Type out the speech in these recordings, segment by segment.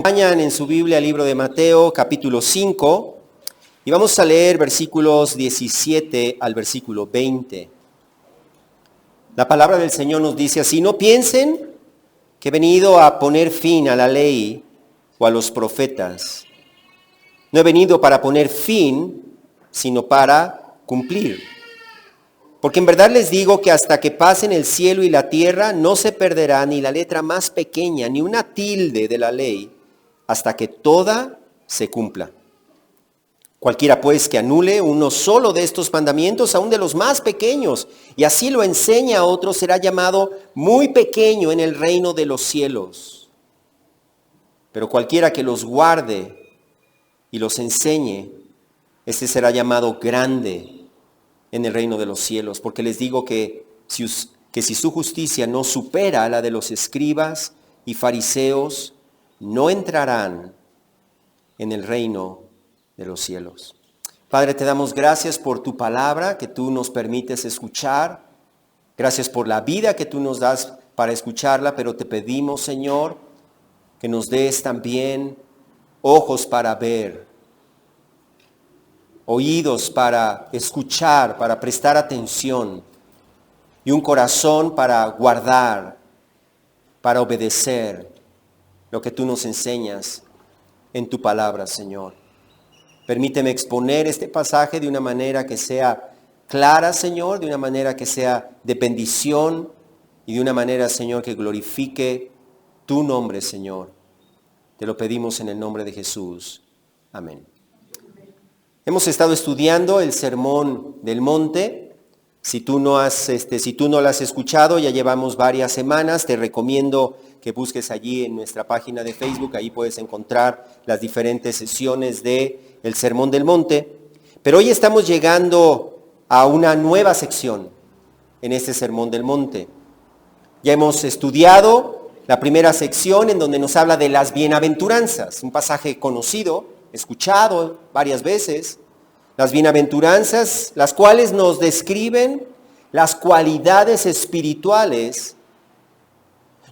Acompañan en su Biblia el libro de Mateo, capítulo 5, y vamos a leer versículos 17 al versículo 20. La palabra del Señor nos dice así: no piensen que he venido a poner fin a la ley o a los profetas. No he venido para poner fin, sino para cumplir. Porque en verdad les digo que hasta que pasen el cielo y la tierra, no se perderá ni la letra más pequeña, ni una tilde de la ley, hasta que toda se cumpla. Cualquiera pues que anule uno solo de estos mandamientos, aun de los más pequeños, y así lo enseña a otros, será llamado muy pequeño en el reino de los cielos. Pero cualquiera que los guarde y los enseñe, ese será llamado grande en el reino de los cielos. Porque les digo que si su justicia no supera a la de los escribas y fariseos, no entrarán en el reino de los cielos. Padre, te damos gracias por tu palabra que tú nos permites escuchar. Gracias por la vida que tú nos das para escucharla, pero te pedimos, Señor, que nos des también ojos para ver, oídos para escuchar, para prestar atención, y un corazón para guardar, para obedecer lo que tú nos enseñas en tu palabra, Señor. Permíteme exponer este pasaje de una manera que sea clara, Señor, de una manera que sea de bendición y de una manera, Señor, que glorifique tu nombre, Señor. Te lo pedimos en el nombre de Jesús. Amén. Hemos estado estudiando el Sermón del Monte. Si tú no lo has escuchado, ya llevamos varias semanas. Te recomiendo que busques allí en nuestra página de Facebook. Ahí puedes encontrar las diferentes sesiones de el Sermón del Monte. Pero hoy estamos llegando a una nueva sección en este Sermón del Monte. Ya hemos estudiado la primera sección en donde nos habla de las bienaventuranzas, un pasaje conocido, escuchado varias veces. Las bienaventuranzas, las cuales nos describen las cualidades espirituales,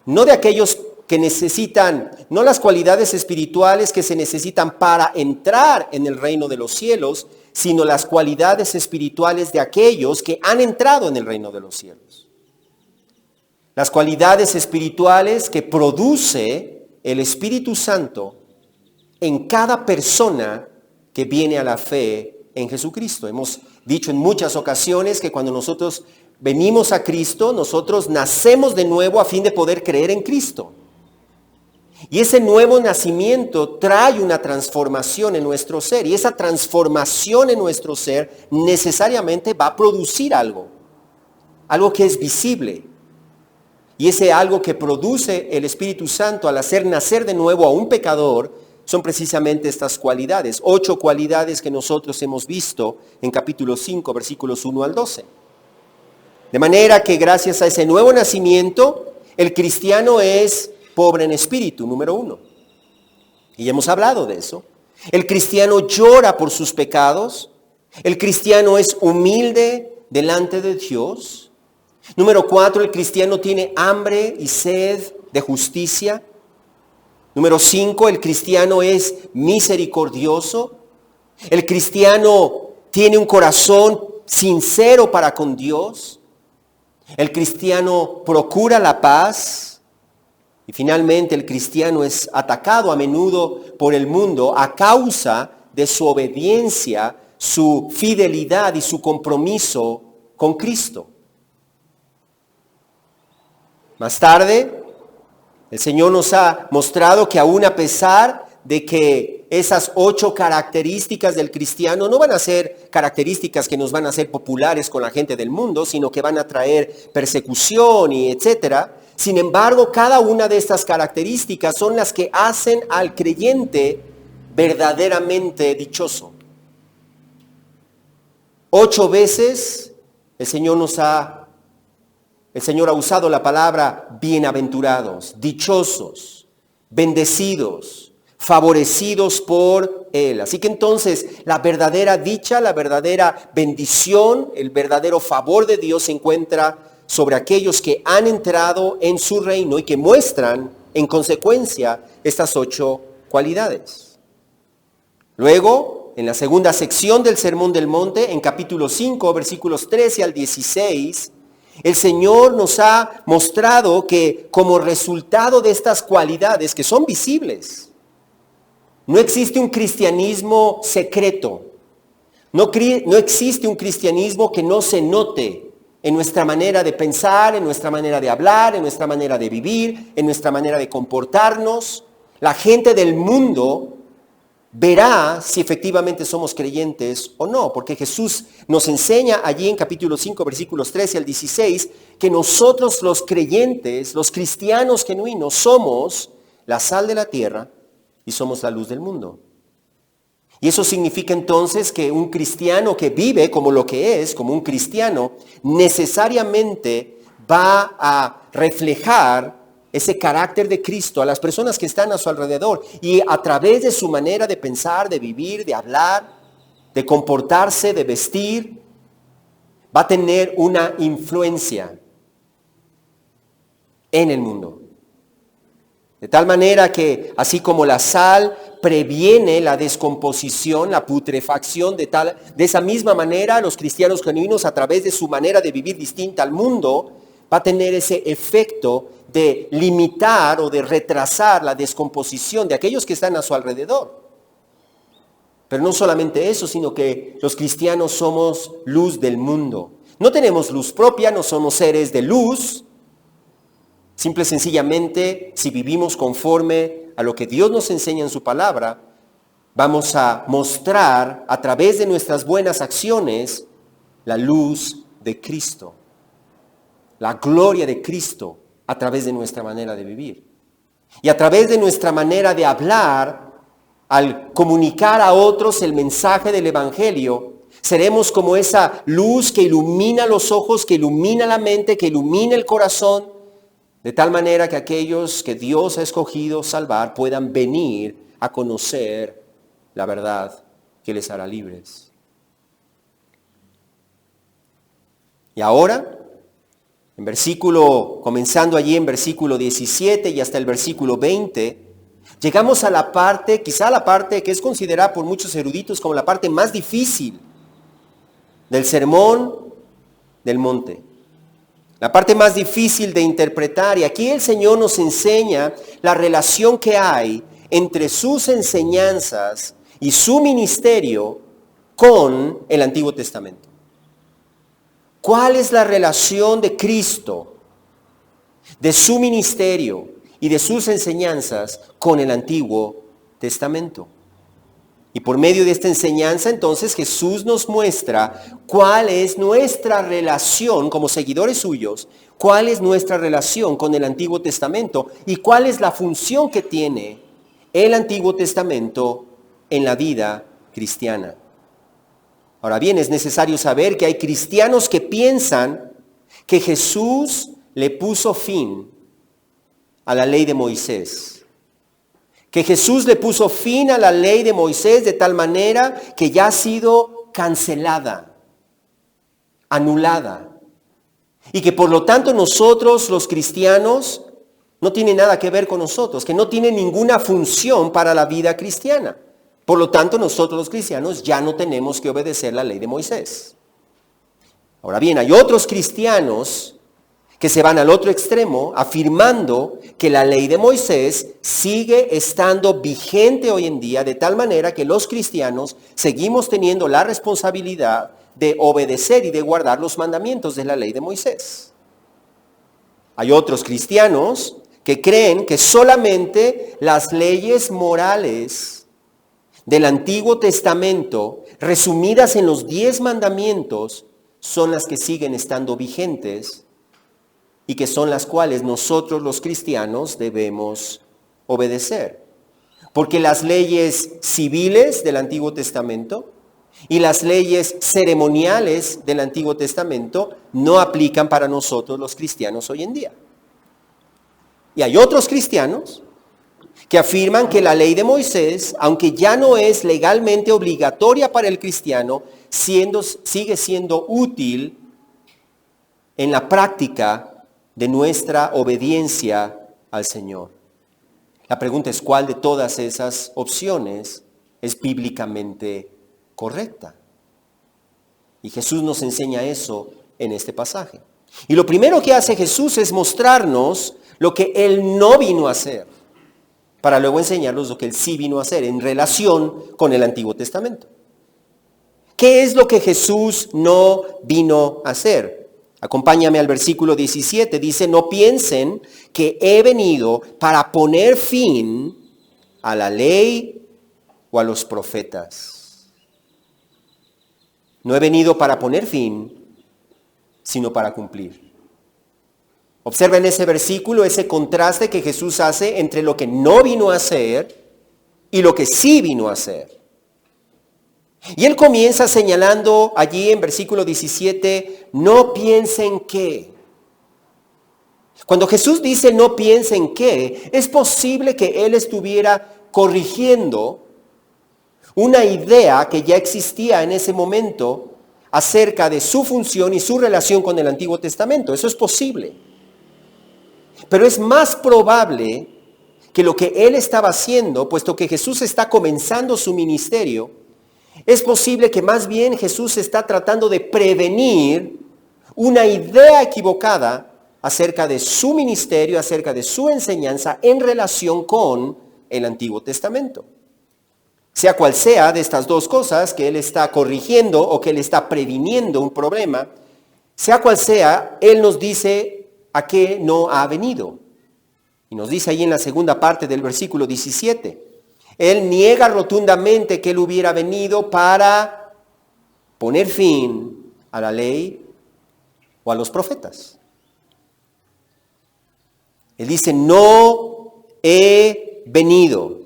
no de aquellos que necesitan, no las cualidades espirituales que se necesitan para entrar en el reino de los cielos, sino las cualidades espirituales de aquellos que han entrado en el reino de los cielos. Las cualidades espirituales que produce el Espíritu Santo en cada persona que viene a la fe en Jesucristo. Hemos dicho en muchas ocasiones que cuando nosotros venimos a Cristo, nosotros nacemos de nuevo a fin de poder creer en Cristo. Y ese nuevo nacimiento trae una transformación en nuestro ser. Y esa transformación en nuestro ser necesariamente va a producir algo que es visible. Y ese algo que produce el Espíritu Santo al hacer nacer de nuevo a un pecador son precisamente estas cualidades. 8 cualidades que nosotros hemos visto en capítulo 5, versículos 1 al 12. De manera que gracias a ese nuevo nacimiento, el cristiano es pobre en espíritu, número 1. Y ya hemos hablado de eso. El cristiano llora por sus pecados. El cristiano es humilde delante de Dios. Número 4, el cristiano tiene hambre y sed de justicia. Número 5, el cristiano es misericordioso. El cristiano tiene un corazón sincero para con Dios. El cristiano procura la paz. Y finalmente el cristiano es atacado a menudo por el mundo a causa de su obediencia, su fidelidad y su compromiso con Cristo. Más tarde, el Señor nos ha mostrado que aún a pesar de que esas 8 características del cristiano no van a ser características que nos van a hacer populares con la gente del mundo, sino que van a traer persecución y etcétera. Sin embargo, cada una de estas características son las que hacen al creyente verdaderamente dichoso. 8 veces el Señor ha usado la palabra bienaventurados, dichosos, bendecidos, favorecidos por Él. Así que entonces la verdadera dicha, la verdadera bendición, el verdadero favor de Dios se encuentra sobre aquellos que han entrado en su reino y que muestran en consecuencia estas 8 cualidades. Luego, en la segunda sección del Sermón del Monte, en capítulo 5, versículos 13 al 16, el Señor nos ha mostrado que como resultado de estas cualidades que son visibles, no existe un cristianismo secreto, no existe un cristianismo que no se note en nuestra manera de pensar, en nuestra manera de hablar, en nuestra manera de vivir, en nuestra manera de comportarnos. La gente del mundo verá si efectivamente somos creyentes o no, porque Jesús nos enseña allí en capítulo 5, versículos 13 al 16, que nosotros los creyentes, los cristianos genuinos, somos la sal de la tierra y somos la luz del mundo. Y eso significa entonces que un cristiano que vive como lo que es, como un cristiano, necesariamente va a reflejar ese carácter de Cristo a las personas que están a su alrededor. Y a través de su manera de pensar, de vivir, de hablar, de comportarse, de vestir, va a tener una influencia en el mundo. De tal manera que, así como la sal previene la descomposición, la putrefacción, de esa misma manera, los cristianos genuinos, a través de su manera de vivir distinta al mundo, va a tener ese efecto de limitar o de retrasar la descomposición de aquellos que están a su alrededor. Pero no solamente eso, sino que los cristianos somos luz del mundo. No tenemos luz propia, no somos seres de luz. Simple y sencillamente, si vivimos conforme a lo que Dios nos enseña en su palabra, vamos a mostrar a través de nuestras buenas acciones la luz de Cristo, la gloria de Cristo a través de nuestra manera de vivir. Y a través de nuestra manera de hablar, al comunicar a otros el mensaje del Evangelio, seremos como esa luz que ilumina los ojos, que ilumina la mente, que ilumina el corazón, de tal manera que aquellos que Dios ha escogido salvar puedan venir a conocer la verdad que les hará libres. Y ahora, comenzando allí en versículo 17 y hasta el versículo 20, llegamos a la parte, quizá la parte que es considerada por muchos eruditos como la parte más difícil del Sermón del Monte. La parte más difícil de interpretar, y aquí el Señor nos enseña la relación que hay entre sus enseñanzas y su ministerio con el Antiguo Testamento. ¿Cuál es la relación de Cristo, de su ministerio y de sus enseñanzas con el Antiguo Testamento? Y por medio de esta enseñanza, entonces, Jesús nos muestra cuál es nuestra relación como seguidores suyos, cuál es nuestra relación con el Antiguo Testamento y cuál es la función que tiene el Antiguo Testamento en la vida cristiana. Ahora bien, es necesario saber que hay cristianos que piensan que Jesús le puso fin a la ley de Moisés. Que Jesús le puso fin a la ley de Moisés de tal manera que ya ha sido cancelada, anulada. Y que por lo tanto nosotros los cristianos no tiene nada que ver con nosotros, que no tiene ninguna función para la vida cristiana. Por lo tanto nosotros los cristianos ya no tenemos que obedecer la ley de Moisés. Ahora bien, hay otros cristianos que se van al otro extremo afirmando que la ley de Moisés sigue estando vigente hoy en día, de tal manera que los cristianos seguimos teniendo la responsabilidad de obedecer y de guardar los mandamientos de la ley de Moisés. Hay otros cristianos que creen que solamente las leyes morales del Antiguo Testamento, resumidas en los 10 mandamientos, son las que siguen estando vigentes y que son las cuales nosotros los cristianos debemos obedecer. Porque las leyes civiles del Antiguo Testamento y las leyes ceremoniales del Antiguo Testamento no aplican para nosotros los cristianos hoy en día. Y hay otros cristianos que afirman que la ley de Moisés, aunque ya no es legalmente obligatoria para el cristiano, sigue siendo útil en la práctica de nuestra obediencia al Señor. La pregunta es, ¿cuál de todas esas opciones es bíblicamente correcta? Y Jesús nos enseña eso en este pasaje. Y lo primero que hace Jesús es mostrarnos lo que Él no vino a hacer, para luego enseñarnos lo que Él sí vino a hacer en relación con el Antiguo Testamento. ¿Qué es lo que Jesús no vino a hacer? Acompáñame al versículo 17. Dice, no piensen que he venido para poner fin a la ley o a los profetas. No he venido para poner fin, sino para cumplir. Observa en ese versículo ese contraste que Jesús hace entre lo que no vino a hacer y lo que sí vino a hacer. Y Él comienza señalando allí en versículo 17, no piensen que. Cuando Jesús dice no piensen que, es posible que Él estuviera corrigiendo una idea que ya existía en ese momento acerca de su función y su relación con el Antiguo Testamento. Eso es posible. Pero es más probable que lo que Él estaba haciendo, puesto que Jesús está comenzando su ministerio, es posible que más bien Jesús está tratando de prevenir una idea equivocada acerca de su ministerio, acerca de su enseñanza en relación con el Antiguo Testamento. Sea cual sea de estas dos cosas que Él está corrigiendo o que Él está previniendo un problema, sea cual sea, Él nos dice a qué no ha venido. Y nos dice ahí en la segunda parte del versículo 17. Él niega rotundamente que Él hubiera venido para poner fin a la ley o a los profetas. Él dice, no he venido.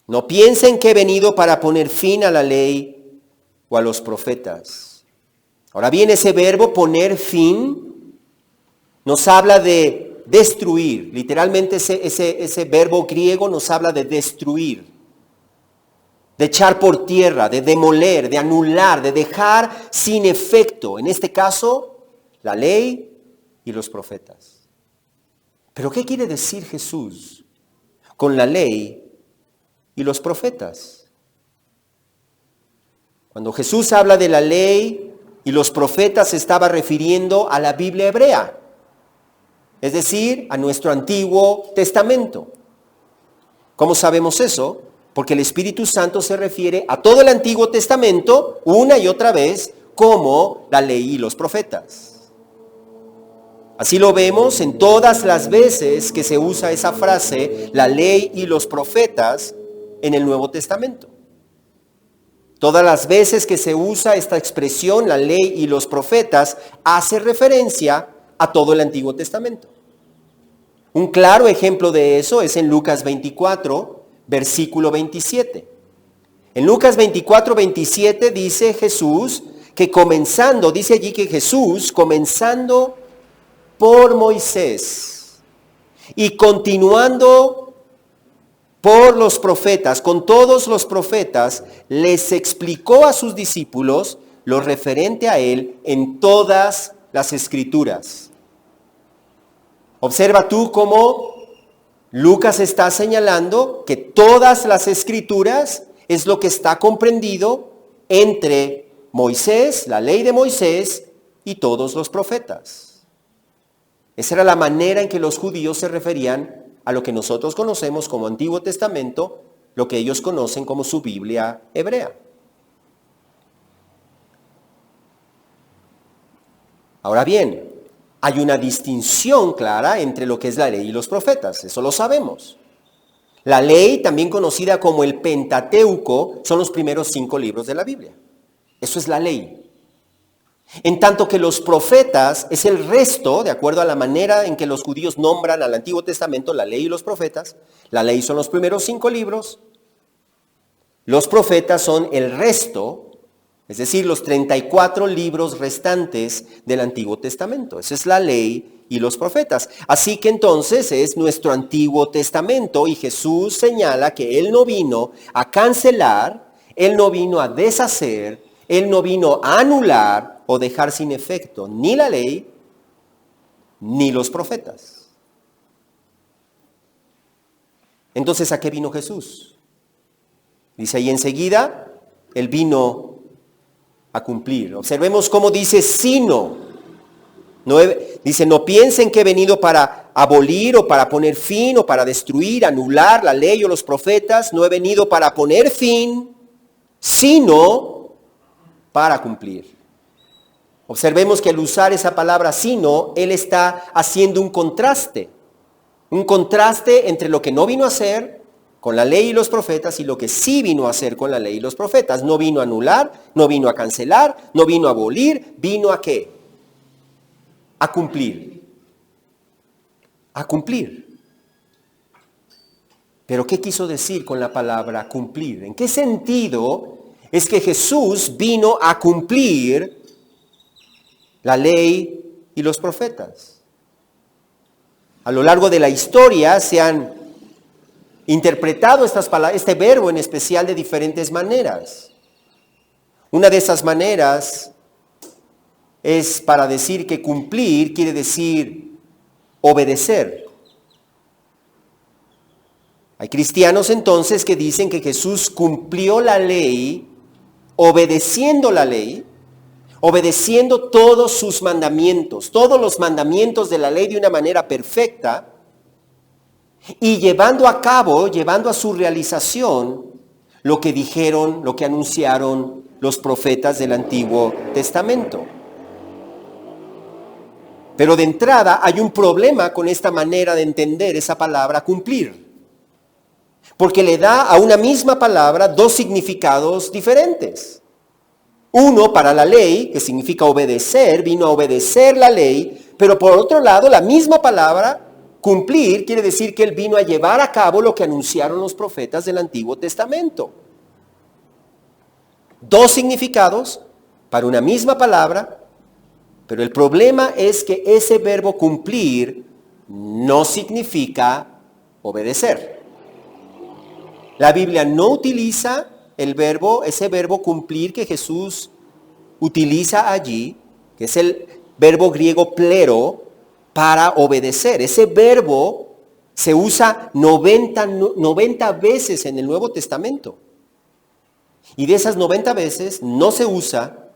No piensen que he venido para poner fin a la ley o a los profetas. Ahora bien, ese verbo poner fin nos habla de destruir. Literalmente ese verbo griego nos habla de destruir, de echar por tierra, de demoler, de anular, de dejar sin efecto. En este caso, la ley y los profetas. ¿Pero qué quiere decir Jesús con la ley y los profetas? Cuando Jesús habla de la ley y los profetas se estaba refiriendo a la Biblia hebrea, es decir, a nuestro Antiguo Testamento. ¿Cómo sabemos eso? Porque el Espíritu Santo se refiere a todo el Antiguo Testamento una y otra vez como la ley y los profetas. Así lo vemos en todas las veces que se usa esa frase, la ley y los profetas, en el Nuevo Testamento. Todas las veces que se usa esta expresión, la ley y los profetas, hace referencia a todo el Antiguo Testamento. Un claro ejemplo de eso es en Lucas 24, versículo 27. En Lucas 24, 27 dice Jesús que comenzando, dice allí que Jesús, comenzando por Moisés y continuando por los profetas, con todos los profetas, les explicó a sus discípulos lo referente a Él en todas las Escrituras. Observa tú cómo Lucas está señalando que todas las Escrituras es lo que está comprendido entre Moisés, la ley de Moisés y todos los profetas. Esa era la manera en que los judíos se referían a lo que nosotros conocemos como Antiguo Testamento, lo que ellos conocen como su Biblia hebrea. Ahora bien, hay una distinción clara entre lo que es la ley y los profetas, eso lo sabemos. La ley, también conocida como el Pentateuco, son los primeros 5 libros de la Biblia. Eso es la ley. En tanto que los profetas es el resto, de acuerdo a la manera en que los judíos nombran al Antiguo Testamento, la ley y los profetas. La ley son los primeros 5 libros. Los profetas son el resto, es decir, los 34 libros restantes del Antiguo Testamento. Esa es la ley y los profetas. Así que entonces es nuestro Antiguo Testamento y Jesús señala que Él no vino a cancelar, Él no vino a deshacer, Él no vino a anular o dejar sin efecto ni la ley ni los profetas. Entonces, ¿a qué vino Jesús? Dice ahí enseguida, Él vino a cumplir. Observemos cómo dice sino. Dice, no piensen que he venido para abolir o para poner fin o para destruir, anular la ley o los profetas. No he venido para poner fin, sino para cumplir. Observemos que al usar esa palabra sino, Él está haciendo un contraste entre lo que no vino a hacer con la ley y los profetas y lo que sí vino a hacer con la ley y los profetas. No vino a anular, no vino a cancelar, no vino a abolir, vino a ¿qué? A cumplir. A cumplir. Pero ¿qué quiso decir con la palabra cumplir? ¿En qué sentido es que Jesús vino a cumplir la ley y los profetas? A lo largo de la historia se han interpretado este verbo en especial de diferentes maneras. Una de esas maneras es para decir que cumplir quiere decir obedecer. Hay cristianos entonces que dicen que Jesús cumplió la ley, obedeciendo la ley, obedeciendo todos sus mandamientos, todos los mandamientos de la ley de una manera perfecta, y llevando a cabo, llevando a su realización lo que dijeron, lo que anunciaron los profetas del Antiguo Testamento. Pero de entrada hay un problema con esta manera de entender esa palabra cumplir, porque le da a una misma palabra dos significados diferentes. Uno para la ley, que significa obedecer, vino a obedecer la ley, pero por otro lado la misma palabra cumplir quiere decir que Él vino a llevar a cabo lo que anunciaron los profetas del Antiguo Testamento. Dos significados para una misma palabra, pero el problema es que ese verbo cumplir no significa obedecer. La Biblia no utiliza ese verbo cumplir que Jesús utiliza allí, que es el verbo griego plero, para obedecer. Ese verbo se usa 90 veces en el Nuevo Testamento. Y de esas 90 veces no se usa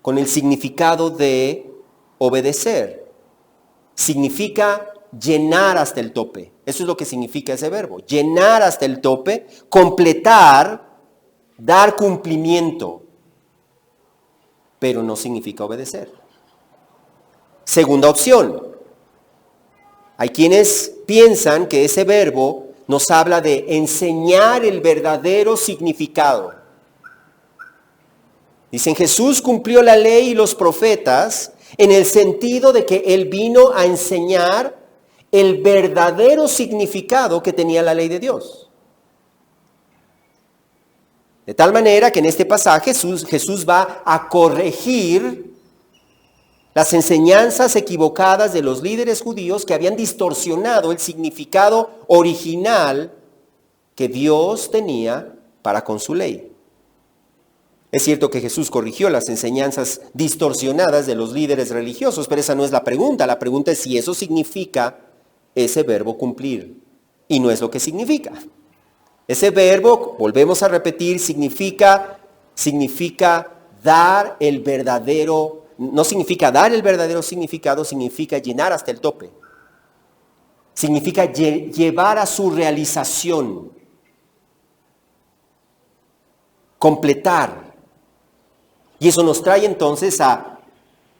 con el significado de obedecer. Significa llenar hasta el tope. Eso es lo que significa ese verbo. Llenar hasta el tope, completar, dar cumplimiento. Pero no significa obedecer. Segunda opción. Hay quienes piensan que ese verbo nos habla de enseñar el verdadero significado. Dicen, Jesús cumplió la ley y los profetas en el sentido de que Él vino a enseñar el verdadero significado que tenía la ley de Dios. De tal manera que en este pasaje Jesús va a corregir las enseñanzas equivocadas de los líderes judíos que habían distorsionado el significado original que Dios tenía para con su ley. Es cierto que Jesús corrigió las enseñanzas distorsionadas de los líderes religiosos, pero esa no es la pregunta. La pregunta es si eso significa ese verbo cumplir. Y no es lo que significa. Ese verbo, volvemos a repetir, significa dar el verdadero. No significa dar el verdadero significado, significa llenar hasta el tope. Significa llevar a su realización, completar. Y eso nos trae entonces a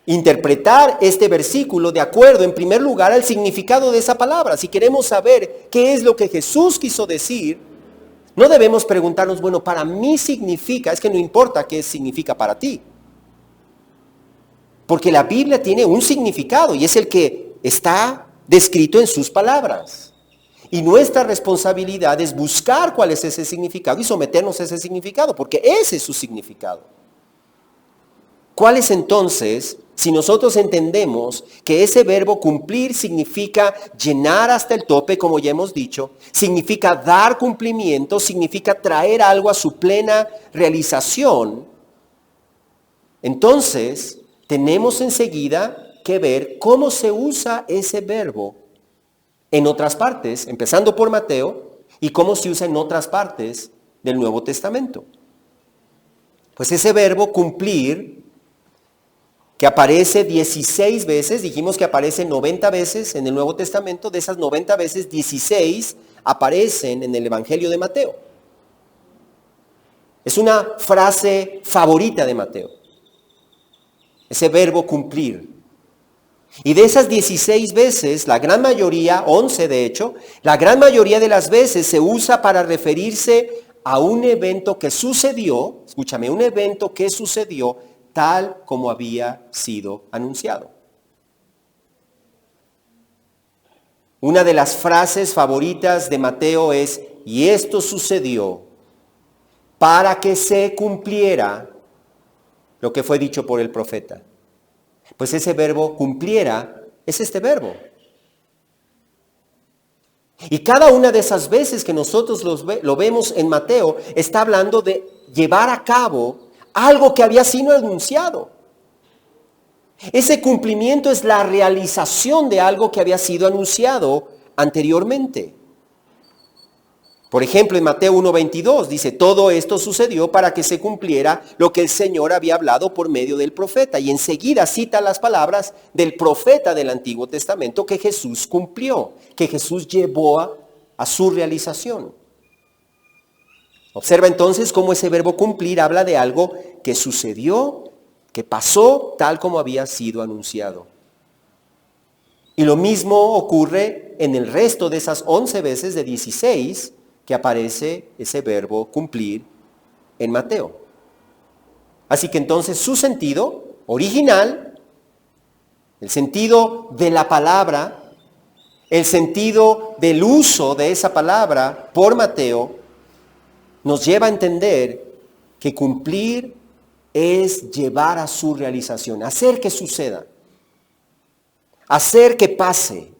interpretar este versículo de acuerdo, en primer lugar, al significado de esa palabra. Si queremos saber qué es lo que Jesús quiso decir, no debemos preguntarnos, bueno, para mí significa, es que no importa qué significa para ti. Porque la Biblia tiene un significado y es el que está descrito en sus palabras. Y nuestra responsabilidad es buscar cuál es ese significado y someternos a ese significado, porque ese es su significado. ¿Cuál es entonces, si nosotros entendemos que ese verbo cumplir significa llenar hasta el tope, como ya hemos dicho, significa dar cumplimiento, significa traer algo a su plena realización? Entonces, tenemos enseguida que ver cómo se usa ese verbo en otras partes, empezando por Mateo, y cómo se usa en otras partes del Nuevo Testamento. Pues ese verbo cumplir, que aparece 16 veces, dijimos que aparece 90 veces en el Nuevo Testamento, de esas 90 veces, 16 aparecen en el Evangelio de Mateo. Es una frase favorita de Mateo, ese verbo cumplir. Y de esas 16 veces, la gran mayoría, 11 de hecho, la gran mayoría de las veces se usa para referirse a un evento que sucedió, escúchame, un evento que sucedió tal como había sido anunciado. Una de las frases favoritas de Mateo es, y esto sucedió para que se cumpliera lo que fue dicho por el profeta. Pues ese verbo cumpliera es este verbo. Y cada una de esas veces que nosotros lo vemos en Mateo, está hablando de llevar a cabo algo que había sido anunciado. Ese cumplimiento es la realización de algo que había sido anunciado anteriormente. Por ejemplo, en Mateo 1:22 dice, todo esto sucedió para que se cumpliera lo que el Señor había hablado por medio del profeta. Y enseguida cita las palabras del profeta del Antiguo Testamento que Jesús cumplió, que Jesús llevó a su realización. Observa entonces cómo ese verbo cumplir habla de algo que sucedió, que pasó tal como había sido anunciado. Y lo mismo ocurre en el resto de esas 11 veces de 16 que aparece ese verbo cumplir en Mateo. Así que entonces su sentido original, el sentido de la palabra, el sentido del uso de esa palabra por Mateo, nos lleva a entender que cumplir es llevar a su realización, hacer que suceda, hacer que pase.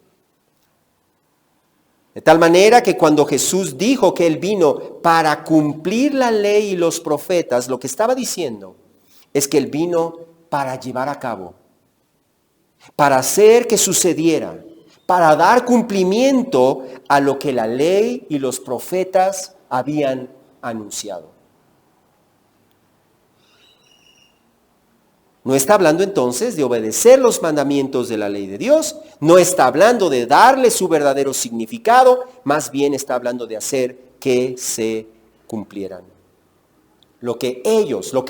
De tal manera que cuando Jesús dijo que Él vino para cumplir la ley y los profetas, lo que estaba diciendo es que Él vino para llevar a cabo, para hacer que sucediera, para dar cumplimiento a lo que la ley y los profetas habían anunciado. No está hablando entonces de obedecer los mandamientos de la ley de Dios, no está hablando de darle su verdadero significado, más bien está hablando de hacer que se cumplieran. Lo que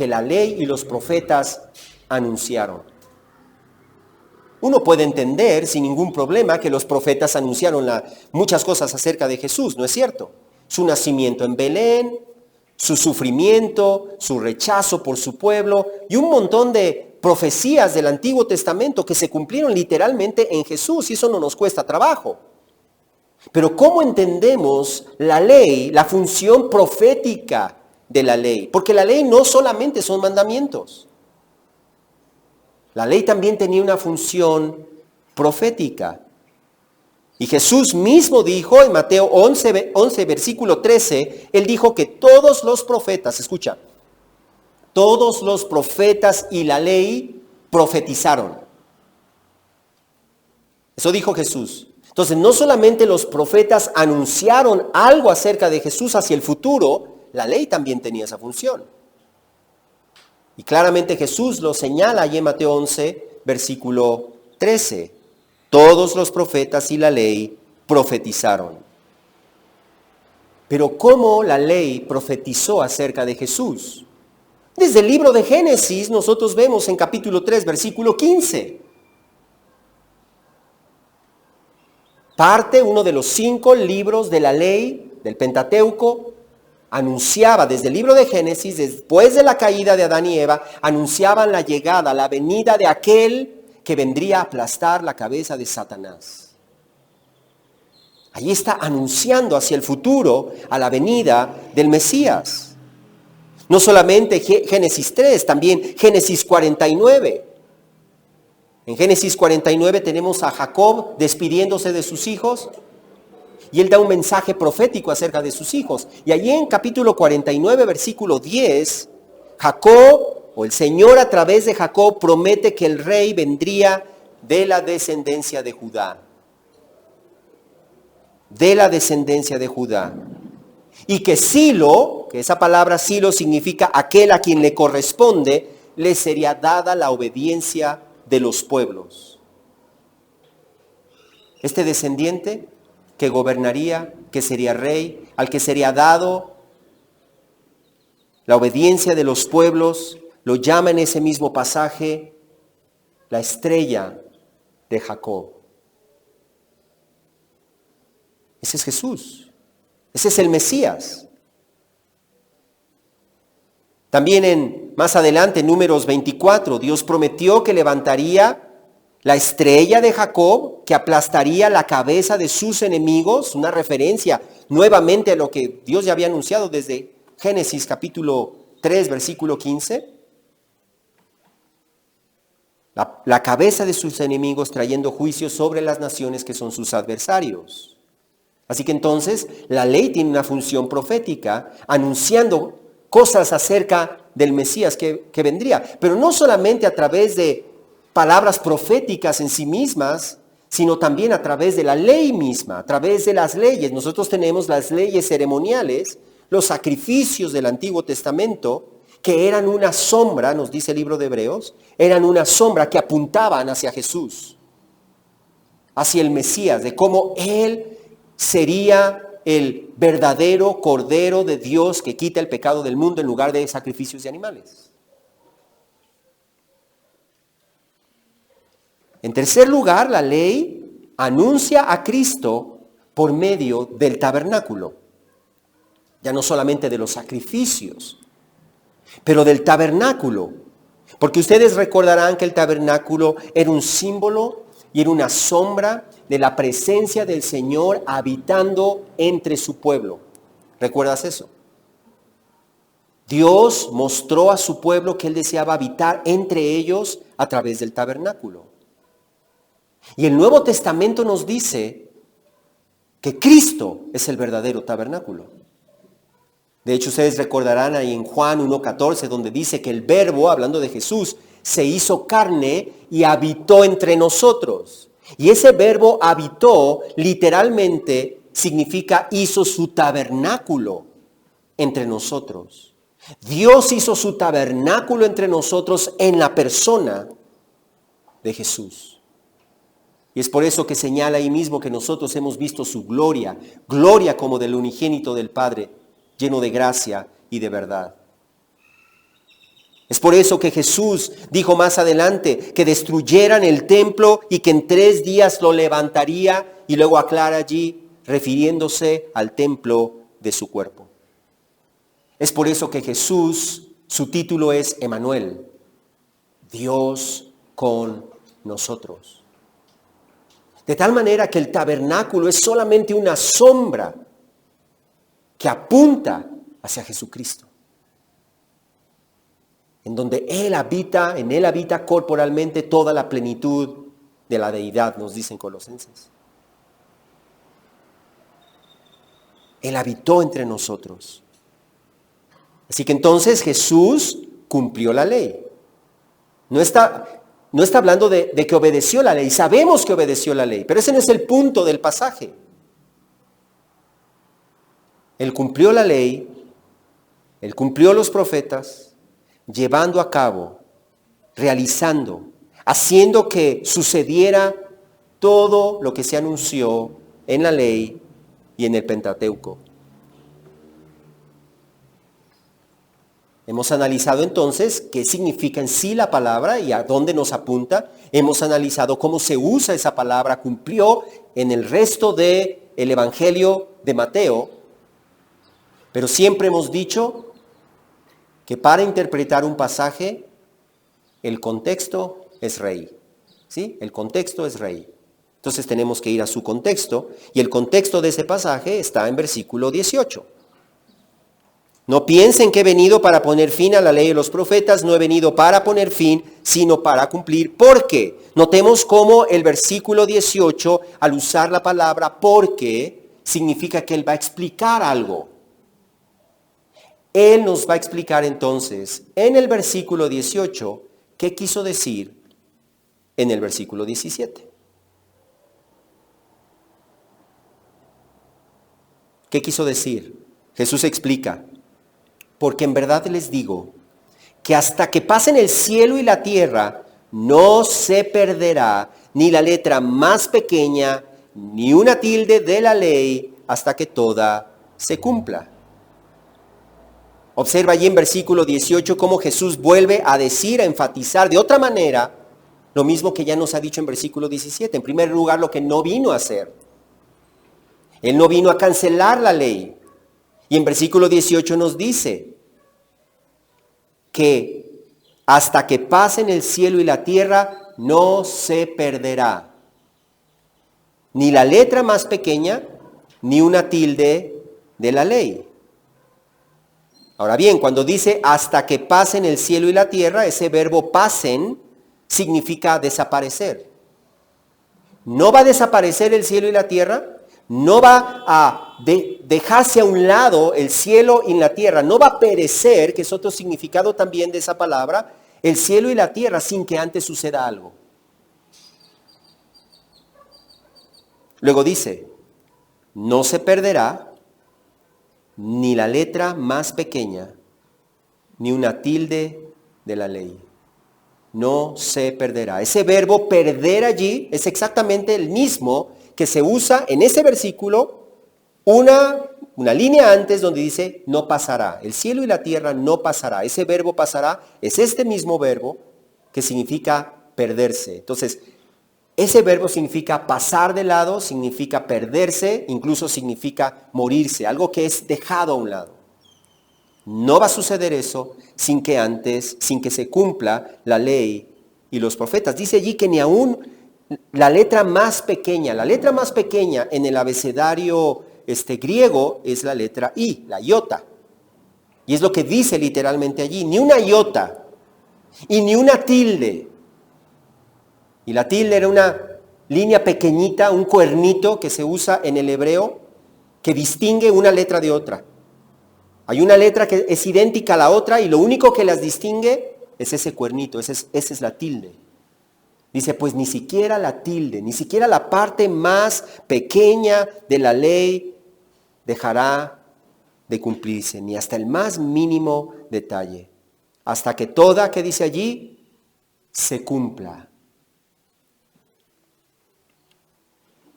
la ley y los profetas anunciaron. Uno puede entender sin ningún problema que los profetas anunciaron muchas cosas acerca de Jesús, ¿no es cierto? Su nacimiento en Belén, su sufrimiento, su rechazo por su pueblo y un montón de profecías del Antiguo Testamento que se cumplieron literalmente en Jesús, y eso no nos cuesta trabajo. Pero ¿cómo entendemos la ley, la función profética de la ley? Porque la ley no solamente son mandamientos. La ley también tenía una función profética. Y Jesús mismo dijo en Mateo 11, versículo 13, Él dijo que todos los profetas, escucha, todos los profetas y la ley profetizaron. Eso dijo Jesús. Entonces, no solamente los profetas anunciaron algo acerca de Jesús hacia el futuro, la ley también tenía esa función. Y claramente Jesús lo señala allí en Mateo 11, versículo 13. Todos los profetas y la ley profetizaron. Pero ¿cómo la ley profetizó acerca de Jesús? Desde el libro de Génesis nosotros vemos en capítulo 3, versículo 15. Uno de los 5 libros de la ley del Pentateuco anunciaba desde el libro de Génesis, después de la caída de Adán y Eva, anunciaban la llegada, la venida de aquel que vendría a aplastar la cabeza de Satanás. Allí está anunciando hacia el futuro a la venida del Mesías. No solamente Génesis 3, también Génesis 49. En Génesis 49 tenemos a Jacob despidiéndose de sus hijos y él da un mensaje profético acerca de sus hijos. Y allí en capítulo 49, versículo 10, Jacob, o el Señor a través de Jacob, promete que el rey vendría de la descendencia de Judá. De la descendencia de Judá. y que Silo, que esa palabra Silo significa aquel a quien le corresponde, le sería dada la obediencia de los pueblos. Este descendiente que gobernaría, que sería rey, al que sería dado la obediencia de los pueblos, lo llama en ese mismo pasaje la estrella de Jacob. Ese es Jesús. Ese es el Mesías. También más adelante, en Números 24, Dios prometió que levantaría la estrella de Jacob, que aplastaría la cabeza de sus enemigos, una referencia nuevamente a lo que Dios ya había anunciado desde Génesis capítulo 3, versículo 15. La cabeza de sus enemigos trayendo juicio sobre las naciones que son sus adversarios. Así que entonces la ley tiene una función profética, anunciando cosas acerca del Mesías que vendría. Pero no solamente a través de palabras proféticas en sí mismas, sino también a través de la ley misma, a través de las leyes. Nosotros tenemos las leyes ceremoniales, los sacrificios del Antiguo Testamento, que eran una sombra, nos dice el libro de Hebreos, eran una sombra que apuntaban hacia Jesús, hacia el Mesías, de cómo Él sería el verdadero Cordero de Dios que quita el pecado del mundo en lugar de sacrificios de animales. En tercer lugar, la ley anuncia a Cristo por medio del tabernáculo. Ya no solamente de los sacrificios, pero del tabernáculo. Porque ustedes recordarán que el tabernáculo era un símbolo y era una sombra de la presencia del Señor habitando entre su pueblo. ¿Recuerdas eso? Dios mostró a su pueblo que Él deseaba habitar entre ellos a través del tabernáculo. Y el Nuevo Testamento nos dice que Cristo es el verdadero tabernáculo. De hecho, ustedes recordarán ahí en Juan 1:14, donde dice que el Verbo, hablando de Jesús, se hizo carne y habitó entre nosotros. Y ese verbo habitó, literalmente, significa hizo su tabernáculo entre nosotros. Dios hizo su tabernáculo entre nosotros en la persona de Jesús. Y es por eso que señala ahí mismo que nosotros hemos visto su gloria, gloria como del unigénito del Padre, lleno de gracia y de verdad. Es por eso que Jesús dijo más adelante que destruyeran el templo y que en 3 días lo levantaría, y luego aclara allí refiriéndose al templo de su cuerpo. Es por eso que Jesús, su título es Emmanuel, Dios con nosotros. De tal manera que el tabernáculo es solamente una sombra que apunta hacia Jesucristo, en donde en Él habita corporalmente toda la plenitud de la deidad, nos dicen Colosenses. Él habitó entre nosotros. Así que entonces Jesús cumplió la ley. No está hablando de que obedeció la ley, sabemos que obedeció la ley, pero ese no es el punto del pasaje. Él cumplió la ley, Él cumplió los profetas, llevando a cabo, realizando, haciendo que sucediera todo lo que se anunció en la ley y en el Pentateuco. Hemos analizado entonces qué significa en sí la palabra y a dónde nos apunta. Hemos analizado cómo se usa esa palabra, cumplió en el resto del Evangelio de Mateo. Pero siempre hemos dicho que para interpretar un pasaje, el contexto es rey. ¿Sí? El contexto es rey. Entonces tenemos que ir a su contexto, y el contexto de ese pasaje está en versículo 18. No piensen que he venido para poner fin a la ley de los profetas, no he venido para poner fin, sino para cumplir. ¿Por qué? Notemos cómo el versículo 18, al usar la palabra porque, significa que Él va a explicar algo. Él nos va a explicar entonces en el versículo 18 qué quiso decir en el versículo 17. ¿Qué quiso decir Jesús explica, porque en verdad les digo que hasta que pasen el cielo y la tierra, no se perderá ni la letra más pequeña, ni una tilde de la ley, hasta que toda se cumpla. Observa allí en versículo 18 cómo Jesús vuelve a decir, a enfatizar de otra manera, lo mismo que ya nos ha dicho en versículo 17. En primer lugar, lo que no vino a hacer. Él no vino a cancelar la ley. Y en versículo 18 nos dice que hasta que pasen el cielo y la tierra, no se perderá ni la letra más pequeña, ni una tilde de la ley. Ahora bien, cuando dice hasta que pasen el cielo y la tierra, ese verbo pasen significa desaparecer. No va a desaparecer el cielo y la tierra, no va a dejarse a un lado el cielo y la tierra, no va a perecer, que es otro significado también de esa palabra, el cielo y la tierra sin que antes suceda algo. Luego dice, no se perderá ni la letra más pequeña, ni una tilde de la ley. No se perderá. Ese verbo perder allí es exactamente el mismo que se usa en ese versículo, una línea antes donde dice no pasará. El cielo y la tierra no pasará. Ese verbo pasará es este mismo verbo que significa perderse. Entonces, ese verbo significa pasar de lado, significa perderse, incluso significa morirse, algo que es dejado a un lado. No va a suceder eso sin que se cumpla la ley y los profetas. Dice allí que ni aún la letra más pequeña en el abecedario griego es la letra I, la iota. Y es lo que dice literalmente allí, ni una iota y ni una tilde. Y la tilde era una línea pequeñita, un cuernito que se usa en el hebreo que distingue una letra de otra. Hay una letra que es idéntica a la otra y lo único que las distingue es ese cuernito, esa es la tilde. Dice, pues ni siquiera la tilde, ni siquiera la parte más pequeña de la ley dejará de cumplirse, ni hasta el más mínimo detalle, hasta que toda, que dice allí, se cumpla.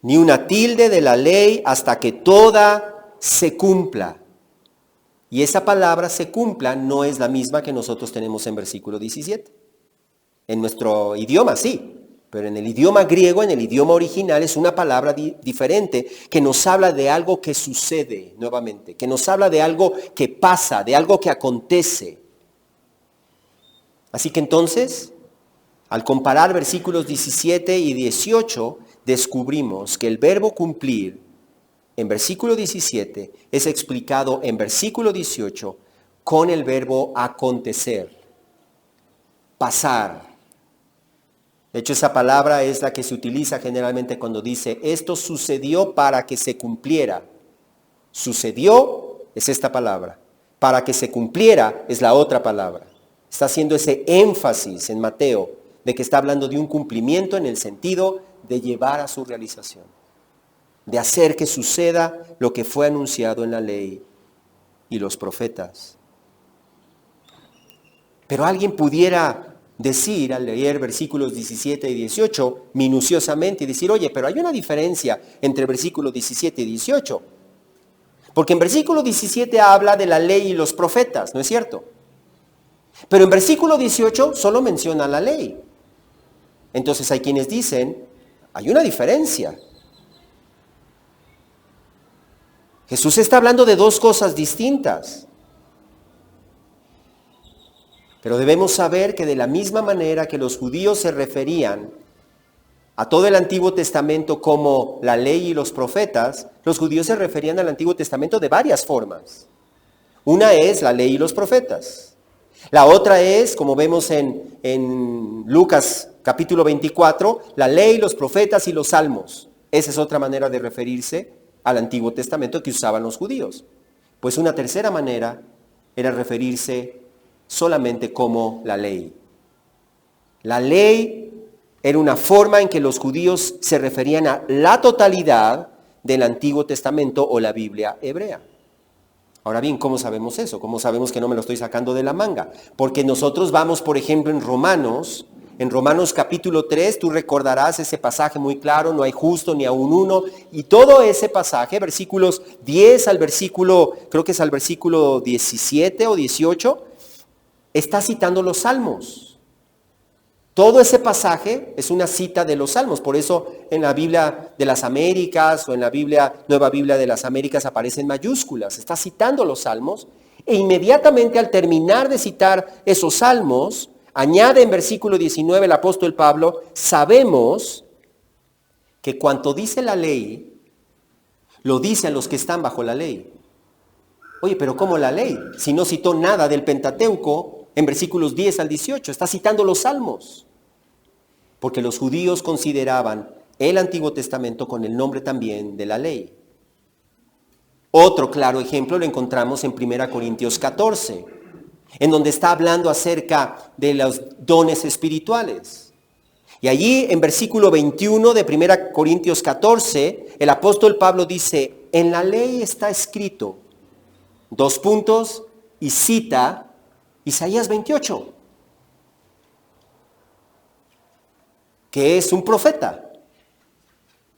Ni una tilde de la ley hasta que toda se cumpla. Y esa palabra se cumpla no es la misma que nosotros tenemos en versículo 17. En nuestro idioma sí, pero en el idioma griego, en el idioma original, es una palabra diferente que nos habla de algo que sucede nuevamente, que nos habla de algo que pasa, de algo que acontece. Así que entonces, al comparar versículos 17 y 18, descubrimos que el verbo cumplir en versículo 17 es explicado en versículo 18 con el verbo acontecer, pasar. De hecho, esa palabra es la que se utiliza generalmente cuando dice, esto sucedió para que se cumpliera. Sucedió es esta palabra. Para que se cumpliera es la otra palabra. Está haciendo ese énfasis en Mateo de que está hablando de un cumplimiento en el sentido de llevar a su realización, de hacer que suceda lo que fue anunciado en la ley y los profetas. Pero alguien pudiera decir, al leer versículos 17 y 18, minuciosamente, y decir, oye, pero hay una diferencia entre versículos 17 y 18. Porque en versículo 17 habla de la ley y los profetas, ¿no es cierto? Pero en versículo 18 solo menciona la ley. Entonces hay quienes dicen, hay una diferencia. Jesús está hablando de dos cosas distintas. Pero debemos saber que de la misma manera que los judíos se referían a todo el Antiguo Testamento como la ley y los profetas, los judíos se referían al Antiguo Testamento de varias formas. Una es la ley y los profetas. La otra es, como vemos en Lucas capítulo 24, la ley, los profetas y los salmos. Esa es otra manera de referirse al Antiguo Testamento que usaban los judíos. Pues una tercera manera era referirse solamente como la ley. La ley era una forma en que los judíos se referían a la totalidad del Antiguo Testamento o la Biblia hebrea. Ahora bien, ¿cómo sabemos eso? ¿Cómo sabemos que no me lo estoy sacando de la manga? Porque nosotros vamos, por ejemplo, en Romanos capítulo 3, tú recordarás ese pasaje muy claro, no hay justo ni aun uno, y todo ese pasaje, versículos 10 al versículo, creo que es al versículo 17 o 18, está citando los salmos. Todo ese pasaje es una cita de los salmos, por eso en la Biblia de las Américas o en la Nueva Biblia de las Américas aparecen mayúsculas, está citando los salmos e inmediatamente al terminar de citar esos salmos, añade en versículo 19 el apóstol Pablo, sabemos que cuanto dice la ley, lo dice a los que están bajo la ley. Oye, pero ¿cómo la ley? Si no citó nada del Pentateuco en versículos 10 al 18, está citando los salmos. Porque los judíos consideraban el Antiguo Testamento con el nombre también de la ley. Otro claro ejemplo lo encontramos en 1 Corintios 14, en donde está hablando acerca de los dones espirituales. Y allí en versículo 21 de 1 Corintios 14, el apóstol Pablo dice, en la ley está escrito, y cita Isaías 28. Que es un profeta.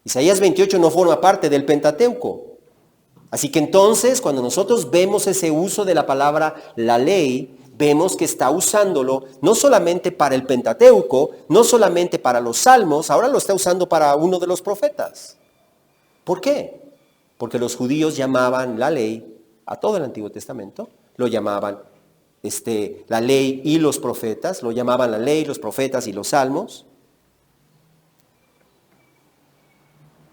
Isaías 28 no forma parte del Pentateuco. Así que entonces, cuando nosotros vemos ese uso de la palabra la ley, vemos que está usándolo no solamente para el Pentateuco, no solamente para los salmos, ahora lo está usando para uno de los profetas. ¿Por qué? Porque los judíos llamaban la ley a todo el Antiguo Testamento, lo llamaban la ley y los profetas, lo llamaban la ley, los profetas y los salmos.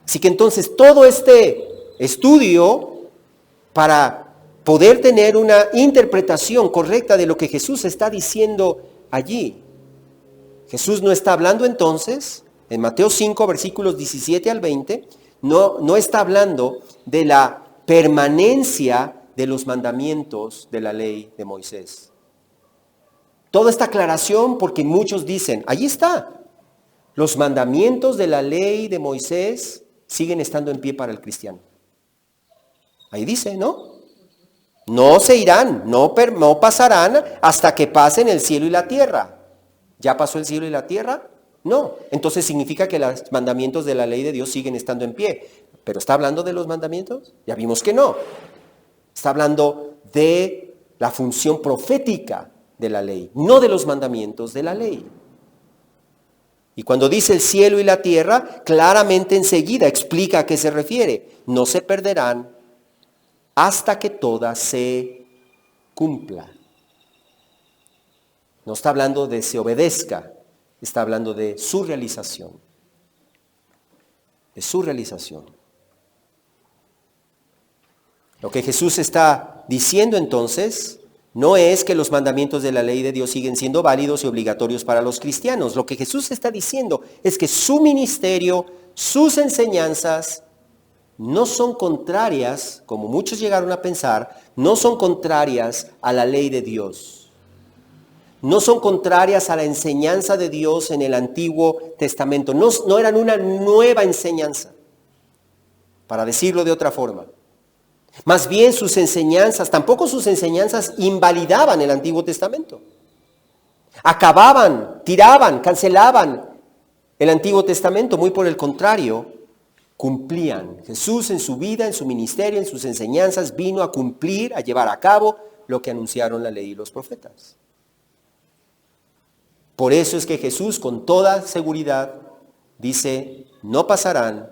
Así que entonces todo este estudio para poder tener una interpretación correcta de lo que Jesús está diciendo allí. Jesús no está hablando entonces, en Mateo 5, versículos 17 al 20, no está hablando de la permanencia de los mandamientos de la ley de Moisés. Toda esta aclaración porque muchos dicen, allí está, los mandamientos de la ley de Moisés siguen estando en pie para el cristiano. Ahí dice, ¿no? No se irán, no pasarán hasta que pasen el cielo y la tierra. ¿Ya pasó el cielo y la tierra? No. Entonces significa que los mandamientos de la ley de Dios siguen estando en pie. ¿Pero está hablando de los mandamientos? Ya vimos que no. Está hablando de la función profética de la ley, no de los mandamientos de la ley. Y cuando dice el cielo y la tierra, claramente enseguida explica a qué se refiere. No se perderán hasta que toda se cumpla. No está hablando de se obedezca, está hablando de su realización. De su realización. Lo que Jesús está diciendo entonces no es que los mandamientos de la ley de Dios siguen siendo válidos y obligatorios para los cristianos. Lo que Jesús está diciendo es que su ministerio, sus enseñanzas, no son contrarias, como muchos llegaron a pensar, no son contrarias a la ley de Dios. No son contrarias a la enseñanza de Dios en el Antiguo Testamento. No eran una nueva enseñanza, para decirlo de otra forma. Más bien sus enseñanzas, tampoco sus enseñanzas invalidaban el Antiguo Testamento. Acababan, tiraban, cancelaban el Antiguo Testamento. Muy por el contrario, cumplían. Jesús en su vida, en su ministerio, en sus enseñanzas, vino a cumplir, a llevar a cabo lo que anunciaron la ley y los profetas. Por eso es que Jesús con toda seguridad dice, no pasarán,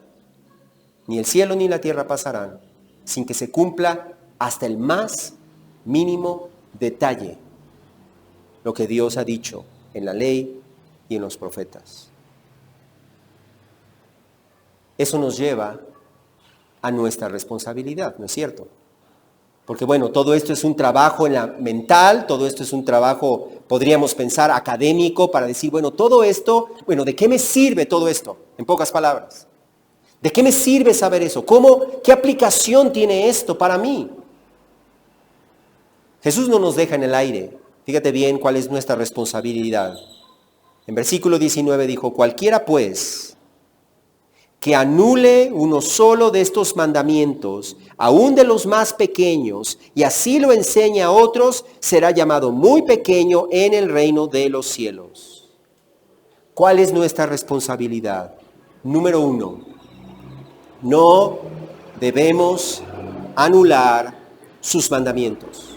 ni el cielo ni la tierra pasarán, sin que se cumpla hasta el más mínimo detalle lo que Dios ha dicho en la ley y en los profetas. Eso nos lleva a nuestra responsabilidad, ¿no es cierto? Porque bueno, todo esto es un trabajo mental, todo esto es un trabajo, podríamos pensar, académico, para decir, bueno, todo esto, ¿de qué me sirve todo esto? En pocas palabras. ¿De qué me sirve saber eso? ¿Qué aplicación tiene esto para mí? Jesús no nos deja en el aire. Fíjate bien cuál es nuestra responsabilidad. En versículo 19 dijo, cualquiera pues que anule uno solo de estos mandamientos, aun de los más pequeños, y así lo enseña a otros, será llamado muy pequeño en el reino de los cielos. ¿Cuál es nuestra responsabilidad? Número 1, no debemos anular sus mandamientos.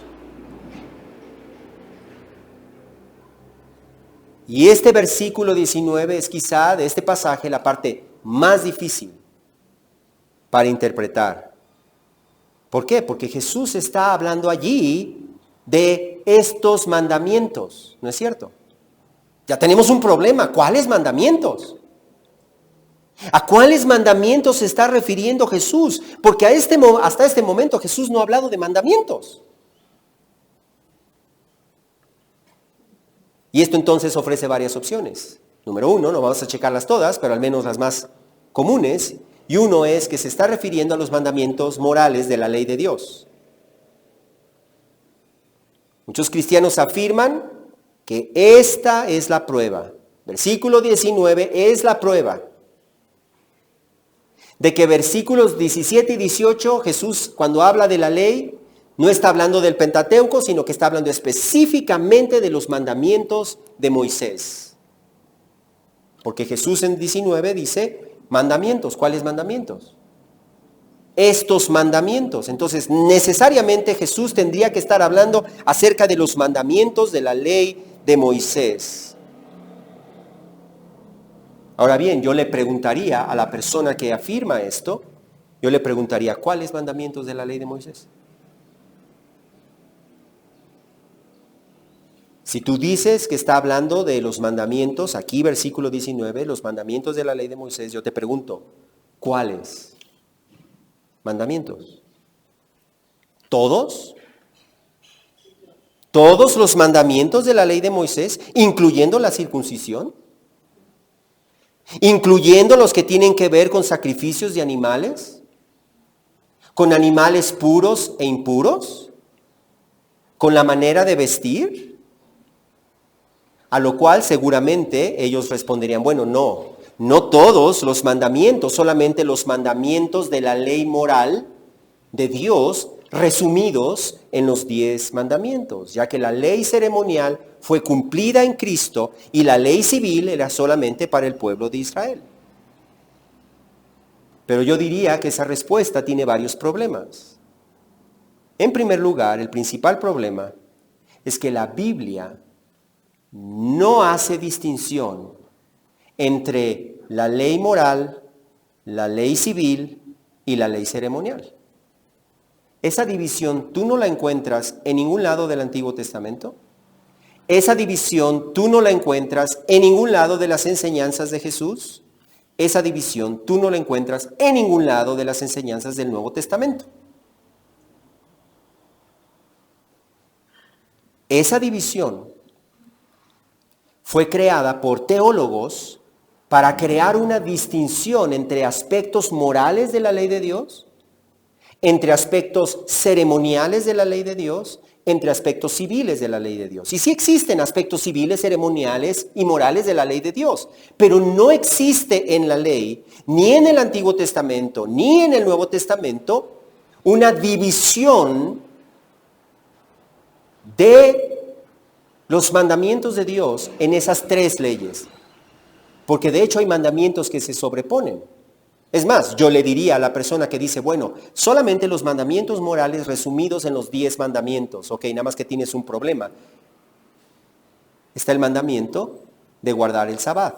Y este versículo 19 es quizá de este pasaje la parte más difícil para interpretar. ¿Por qué? Porque Jesús está hablando allí de estos mandamientos, ¿no es cierto? Ya tenemos un problema. ¿Cuáles mandamientos? ¿A cuáles mandamientos se está refiriendo Jesús? Porque hasta este momento Jesús no ha hablado de mandamientos. Y esto entonces ofrece varias opciones. Número 1, no vamos a checarlas todas, pero al menos las más comunes. Y uno es que se está refiriendo a los mandamientos morales de la ley de Dios. Muchos cristianos afirman que esta es la prueba. Versículo 19 es la prueba de que versículos 17 y 18, Jesús cuando habla de la ley, no está hablando del Pentateuco, sino que está hablando específicamente de los mandamientos de Moisés. Porque Jesús en 19 dice mandamientos. ¿Cuáles mandamientos? Estos mandamientos. Entonces, necesariamente Jesús tendría que estar hablando acerca de los mandamientos de la ley de Moisés. Ahora bien, yo le preguntaría a la persona que afirma esto, yo le preguntaría, ¿cuáles mandamientos de la ley de Moisés? Si tú dices que está hablando de los mandamientos, aquí versículo 19, los mandamientos de la ley de Moisés, yo te pregunto, ¿cuáles mandamientos? ¿Todos? ¿Todos los mandamientos de la ley de Moisés, incluyendo la circuncisión? ¿Incluyendo los que tienen que ver con sacrificios de animales? ¿Con animales puros e impuros? ¿Con la manera de vestir? A lo cual seguramente ellos responderían, bueno, no todos los mandamientos, solamente los mandamientos de la ley moral de Dios resumidos en los 10 mandamientos, ya que la ley ceremonial fue cumplida en Cristo y la ley civil era solamente para el pueblo de Israel. Pero yo diría que esa respuesta tiene varios problemas. En primer lugar, el principal problema es que la Biblia no hace distinción entre la ley moral, la ley civil y la ley ceremonial. Esa división tú no la encuentras en ningún lado del Antiguo Testamento. Esa división tú no la encuentras en ningún lado de las enseñanzas de Jesús. Esa división tú no la encuentras en ningún lado de las enseñanzas del Nuevo Testamento. Esa división fue creada por teólogos para crear una distinción entre aspectos morales de la ley de Dios, entre aspectos ceremoniales de la ley de Dios, entre aspectos civiles de la ley de Dios. Y sí existen aspectos civiles, ceremoniales y morales de la ley de Dios, pero no existe en la ley, ni en el Antiguo Testamento, ni en el Nuevo Testamento, una división de los mandamientos de Dios en esas 3 leyes. Porque de hecho hay mandamientos que se sobreponen. Es más, yo le diría a la persona que dice, bueno, solamente los mandamientos morales resumidos en los 10 mandamientos. Ok, nada más que tienes un problema. Está el mandamiento de guardar el Sabbat.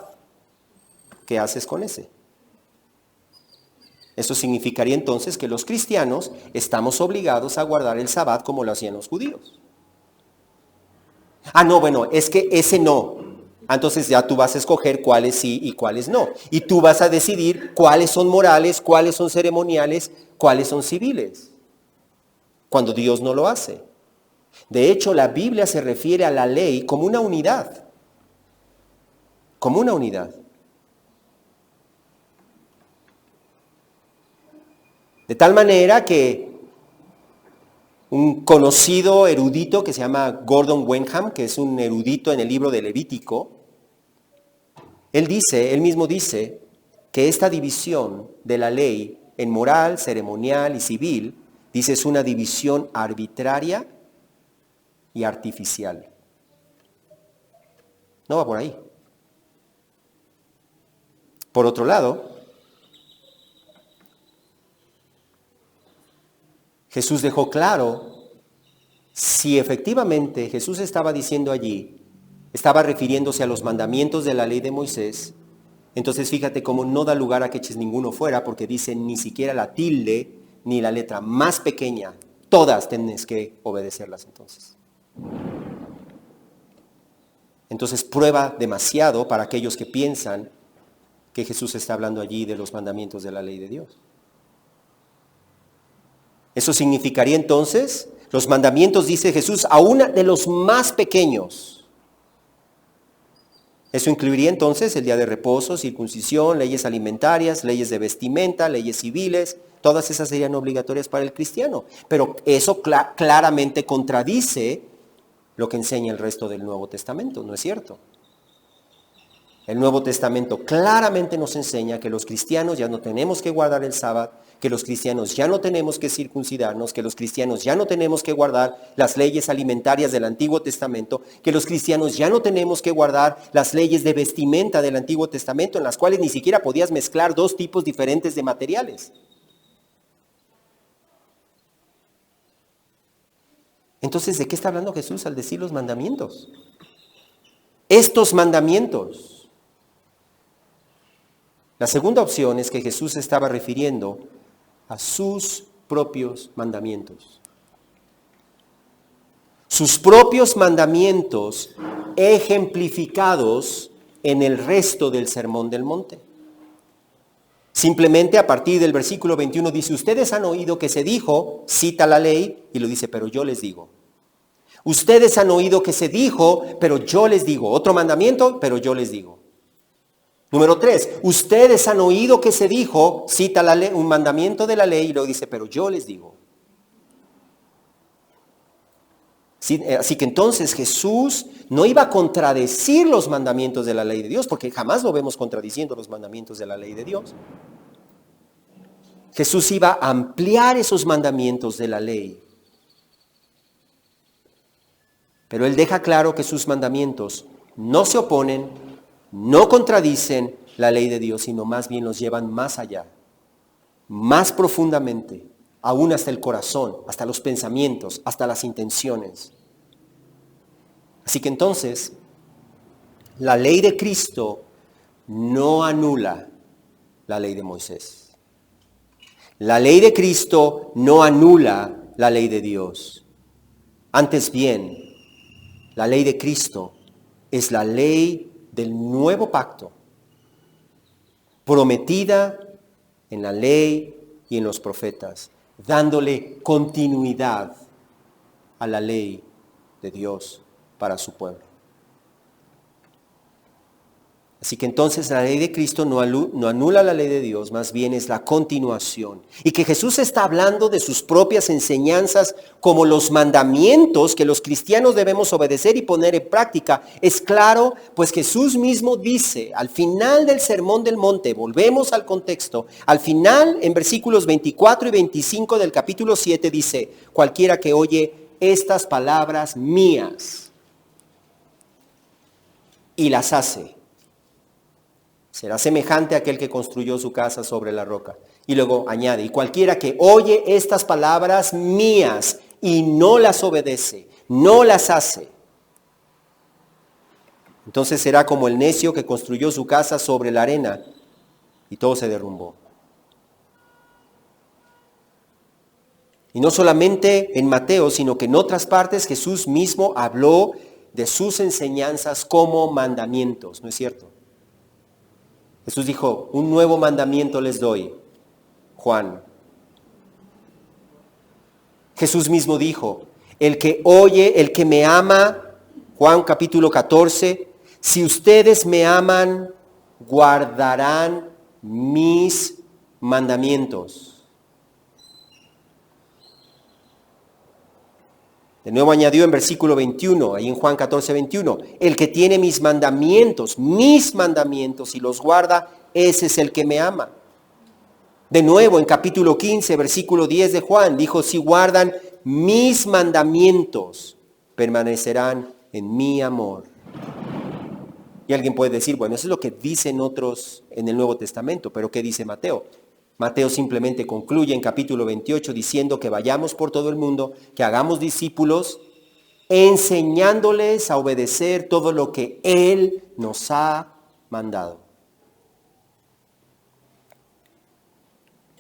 ¿Qué haces con ese? Eso significaría entonces que los cristianos estamos obligados a guardar el Sabbat como lo hacían los judíos. Ah, no, bueno, es que ese no. Entonces ya tú vas a escoger cuáles sí y cuáles no. Y tú vas a decidir cuáles son morales, cuáles son ceremoniales, cuáles son civiles. Cuando Dios no lo hace. De hecho, la Biblia se refiere a la ley como una unidad. Como una unidad. De tal manera que un conocido erudito que se llama Gordon Wenham, que es un erudito en el libro de Levítico, él mismo dice que esta división de la ley en moral, ceremonial y civil, dice, es una división arbitraria y artificial. No va por ahí. Por otro lado, Jesús dejó claro, si efectivamente Jesús estaba diciendo allí, estaba refiriéndose a los mandamientos de la ley de Moisés, entonces fíjate cómo no da lugar a que eches ninguno fuera, porque dice ni siquiera la tilde ni la letra más pequeña, todas tienes que obedecerlas entonces. Entonces prueba demasiado para aquellos que piensan que Jesús está hablando allí de los mandamientos de la ley de Dios. Eso significaría entonces, los mandamientos, dice Jesús, aún de los más pequeños. Eso incluiría entonces el día de reposo, circuncisión, leyes alimentarias, leyes de vestimenta, leyes civiles, todas esas serían obligatorias para el cristiano. Pero eso claramente contradice lo que enseña el resto del Nuevo Testamento, ¿no es cierto? El Nuevo Testamento claramente nos enseña que los cristianos ya no tenemos que guardar el sábado, que los cristianos ya no tenemos que circuncidarnos, que los cristianos ya no tenemos que guardar las leyes alimentarias del Antiguo Testamento, que los cristianos ya no tenemos que guardar las leyes de vestimenta del Antiguo Testamento, en las cuales ni siquiera podías mezclar dos tipos diferentes de materiales. Entonces, ¿de qué está hablando Jesús al decir los mandamientos? Estos mandamientos. La segunda opción es que Jesús se estaba refiriendo a sus propios mandamientos. Sus propios mandamientos ejemplificados en el resto del Sermón del Monte. Simplemente a partir del versículo 21 dice, ustedes han oído que se dijo, cita la ley, y lo dice, pero yo les digo. Ustedes han oído que se dijo, pero yo les digo. Otro mandamiento, pero yo les digo. Número 3, ustedes han oído que se dijo, cita la ley, un mandamiento de la ley, y luego dice, pero yo les digo. Sí, así que entonces Jesús no iba a contradecir los mandamientos de la ley de Dios, porque jamás lo vemos contradiciendo los mandamientos de la ley de Dios. Jesús iba a ampliar esos mandamientos de la ley. Pero Él deja claro que sus mandamientos no se oponen, no contradicen la ley de Dios, sino más bien los llevan más allá, más profundamente, aún hasta el corazón, hasta los pensamientos, hasta las intenciones. Así que entonces, la ley de Cristo no anula la ley de Moisés. La ley de Cristo no anula la ley de Dios. Antes bien, la ley de Cristo es la ley del nuevo pacto, prometida en la ley y en los profetas, dándole continuidad a la ley de Dios para su pueblo. Así que entonces la ley de Cristo no anula la ley de Dios, más bien es la continuación. Y que Jesús está hablando de sus propias enseñanzas como los mandamientos que los cristianos debemos obedecer y poner en práctica. Es claro, pues Jesús mismo dice al final del Sermón del Monte, volvemos al contexto, al final en versículos 24 y 25 del capítulo 7 dice, cualquiera que oye estas palabras mías y las hace, será semejante a aquel que construyó su casa sobre la roca. Y luego añade, y cualquiera que oye estas palabras mías y no las obedece, no las hace, entonces será como el necio que construyó su casa sobre la arena y todo se derrumbó. Y no solamente en Mateo, sino que en otras partes Jesús mismo habló de sus enseñanzas como mandamientos, ¿no es cierto? Jesús dijo, un nuevo mandamiento les doy, Juan. Jesús mismo dijo, el que oye, el que me ama, Juan capítulo 14, si ustedes me aman, guardarán mis mandamientos. De nuevo añadió en versículo 21, ahí en Juan 14, 21, el que tiene mis mandamientos y los guarda, ese es el que me ama. De nuevo en capítulo 15, versículo 10 de Juan, dijo, si guardan mis mandamientos, permanecerán en mi amor. Y alguien puede decir, bueno, eso es lo que dicen otros en el Nuevo Testamento, pero ¿qué dice Mateo? Mateo simplemente concluye en capítulo 28 diciendo que vayamos por todo el mundo, que hagamos discípulos, enseñándoles a obedecer todo lo que Él nos ha mandado.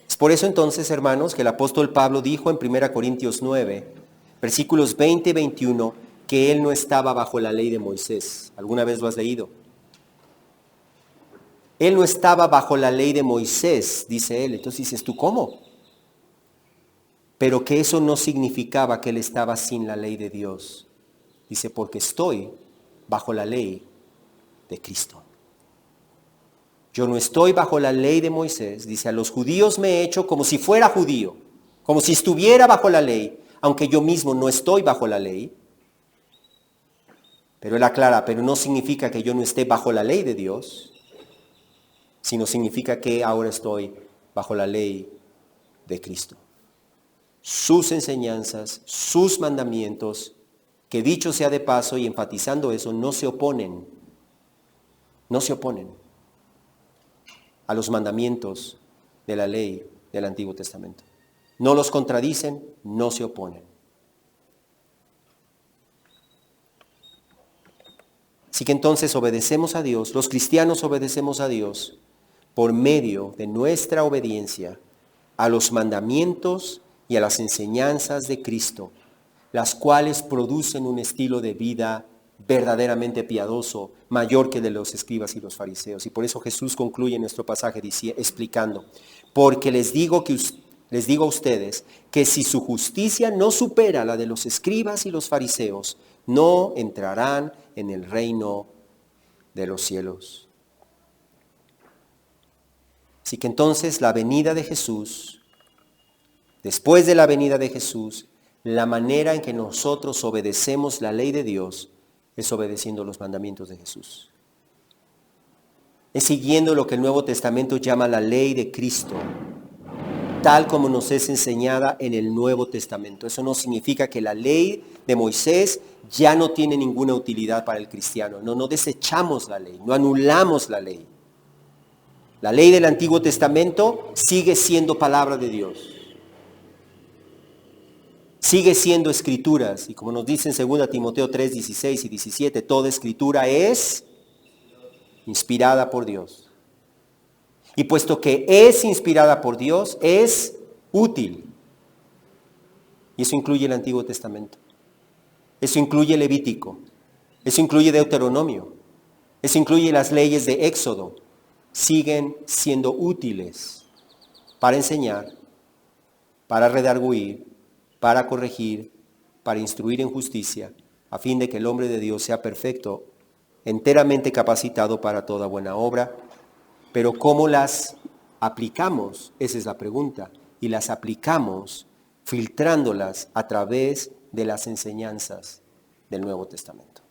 Es por eso entonces, hermanos, que el apóstol Pablo dijo en 1 Corintios 9, versículos 20 y 21, que él no estaba bajo la ley de Moisés. ¿Alguna vez lo has leído? Él no estaba bajo la ley de Moisés, dice él. Entonces dices tú, ¿cómo? Pero que eso no significaba que él estaba sin la ley de Dios. Dice, porque estoy bajo la ley de Cristo. Yo no estoy bajo la ley de Moisés. Dice, a los judíos me he hecho como si fuera judío, como si estuviera bajo la ley, aunque yo mismo no estoy bajo la ley. Pero él aclara, pero no significa que yo no esté bajo la ley de Dios, sino significa que ahora estoy bajo la ley de Cristo. Sus enseñanzas, sus mandamientos, que dicho sea de paso y enfatizando eso, no se oponen a los mandamientos de la ley del Antiguo Testamento. No los contradicen, no se oponen. Así que entonces obedecemos a Dios, los cristianos obedecemos a Dios por medio de nuestra obediencia a los mandamientos y a las enseñanzas de Cristo, las cuales producen un estilo de vida verdaderamente piadoso, mayor que el de los escribas y los fariseos. Y por eso Jesús concluye nuestro pasaje explicando, porque les digo a ustedes que si su justicia no supera la de los escribas y los fariseos, no entrarán en el reino de los cielos. Así que entonces la venida de Jesús, después de la venida de Jesús, la manera en que nosotros obedecemos la ley de Dios es obedeciendo los mandamientos de Jesús. Es siguiendo lo que el Nuevo Testamento llama la ley de Cristo, tal como nos es enseñada en el Nuevo Testamento. Eso no significa que la ley de Moisés ya no tiene ninguna utilidad para el cristiano. No desechamos la ley, no anulamos la ley. La ley del Antiguo Testamento sigue siendo palabra de Dios. Sigue siendo escrituras. Y como nos dice en 2 Timoteo 3, 16 y 17, toda escritura es inspirada por Dios. Y puesto que es inspirada por Dios, es útil. Y eso incluye el Antiguo Testamento. Eso incluye Levítico. Eso incluye Deuteronomio. Eso incluye las leyes de Éxodo. Siguen siendo útiles para enseñar, para redarguir, para corregir, para instruir en justicia, a fin de que el hombre de Dios sea perfecto, enteramente capacitado para toda buena obra. Pero ¿cómo las aplicamos? Esa es la pregunta. Y las aplicamos filtrándolas a través de las enseñanzas del Nuevo Testamento.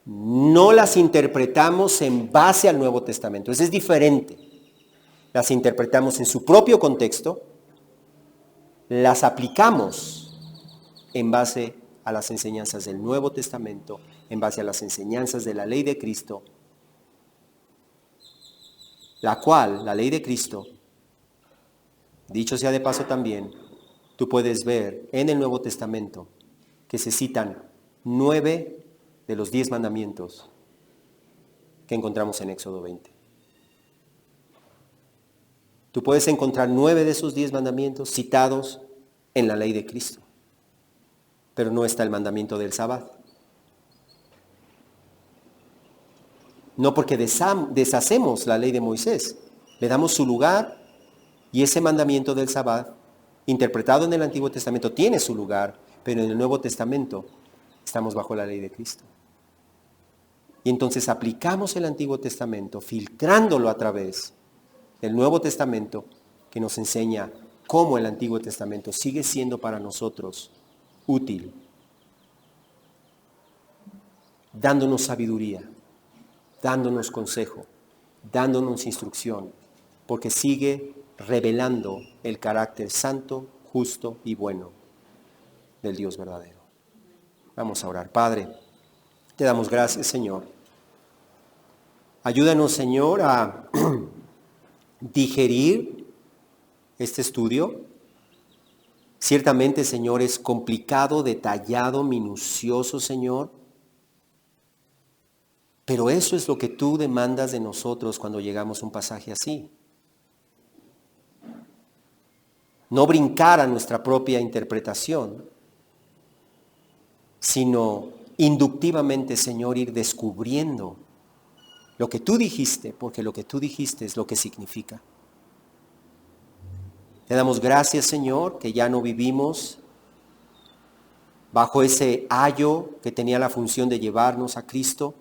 No las interpretamos en base al Nuevo Testamento. Eso es diferente. Las interpretamos en su propio contexto. Las aplicamos en base a las enseñanzas del Nuevo Testamento, en base a las enseñanzas de la ley de Cristo, la cual, la ley de Cristo, dicho sea de paso también, tú puedes ver en el Nuevo Testamento que se citan 9 de los 10 mandamientos que encontramos en Éxodo 20. Tú puedes encontrar 9 de esos 10 mandamientos citados en la ley de Cristo, pero no está el mandamiento del sábado. No porque deshacemos la ley de Moisés, le damos su lugar y ese mandamiento del sábado, interpretado en el Antiguo Testamento, tiene su lugar, pero en el Nuevo Testamento estamos bajo la ley de Cristo. Y entonces aplicamos el Antiguo Testamento, filtrándolo a través del Nuevo Testamento, que nos enseña como el Antiguo Testamento sigue siendo para nosotros útil, dándonos sabiduría, dándonos consejo, dándonos instrucción, porque sigue revelando el carácter santo, justo y bueno del Dios verdadero. Vamos a orar. Padre, te damos gracias, Señor. Ayúdanos, Señor, a digerir este estudio. Ciertamente, Señor, es complicado, detallado, minucioso, Señor. Pero eso es lo que tú demandas de nosotros cuando llegamos a un pasaje así. No brincar a nuestra propia interpretación, sino inductivamente, Señor, ir descubriendo lo que tú dijiste, porque lo que tú dijiste es lo que significa. Te damos gracias, Señor, que ya no vivimos bajo ese ayo que tenía la función de llevarnos a Cristo.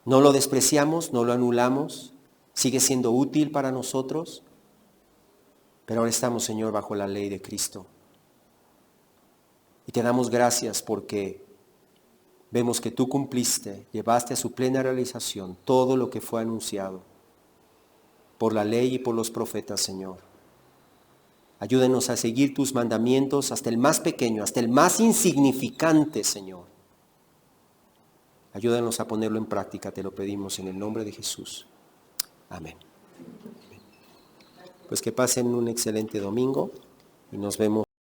No lo despreciamos, no lo anulamos, sigue siendo útil para nosotros, pero ahora estamos, Señor, bajo la ley de Cristo. Y te damos gracias porque vemos que tú cumpliste, llevaste a su plena realización todo lo que fue anunciado por la ley y por los profetas, Señor. Ayúdenos a seguir tus mandamientos hasta el más pequeño, hasta el más insignificante, Señor. Ayúdanos a ponerlo en práctica, te lo pedimos en el nombre de Jesús. Amén. Pues que pasen un excelente domingo y nos vemos.